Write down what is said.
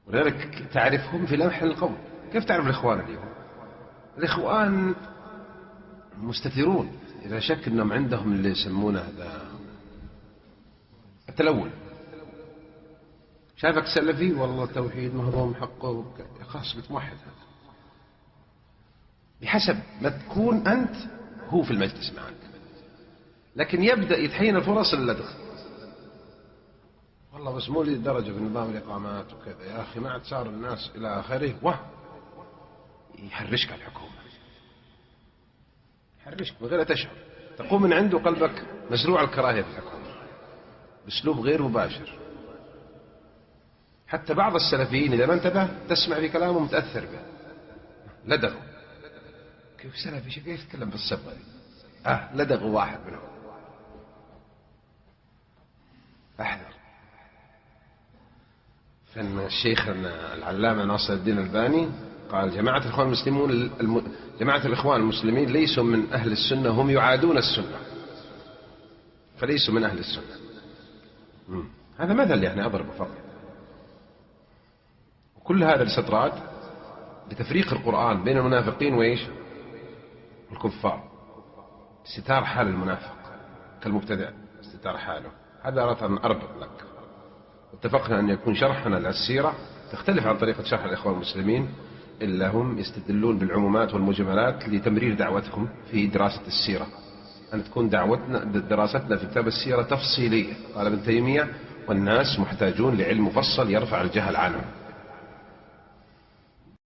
ولذلك تعرفهم في لمح القول. كيف تعرف الإخوان اليوم؟ الإخوان مستترون، إذا شك أنهم عندهم اللي يسمونه هذا التلون. شايفك سلفي والله التوحيد مهضوم حقه، خلاص بتوحد. بحسب ما تكون أنت هو في المجلس معك، لكن يبدأ يتحين الفرص اللدغ. والله بس مو لي درجة في نظام الإقامات وكذا يا أخي، ما عاد صار الناس إلى آخره، يحرشك الحكومة، يحرشك من غير تشعر. تقوم من عنده قلبك مزروع الكراهية في الحكومة بأسلوب غير مباشر. حتى بعض السلفيين إذا ما انتبه تسمع في كلامه متأثر به، لدغوا. كيف سلفي كيف يتكلم بالصبغة دي؟ لدغوا واحد منهم. احذر. فإن الشيخ العلامة ناصر الدين الألباني قال جماعة الإخوان المسلمين ليسوا من أهل السنة، هم يعادون السنة فليسوا من أهل السنة. هذا مثل يعني أضربه فقط. وكل هذا الاستطراد بتفريق القرآن بين المنافقين وإيش؟ الكفار، استتار حال المنافق كالمبتدع، استتار حاله. هذا أردت أن أربط لك. اتفقنا أن يكون شرحنا للسيرة تختلف عن طريقة شرح الإخوان المسلمين، إلا هم يستدلون بالعمومات والمجملات لتمرير دعوتهم في دراسة السيرة. أن تكون دراستنا في كتاب السيرة تفصيلية. قال ابن تيمية: والناس محتاجون لعلم مفصل يرفع الجهل عنهم.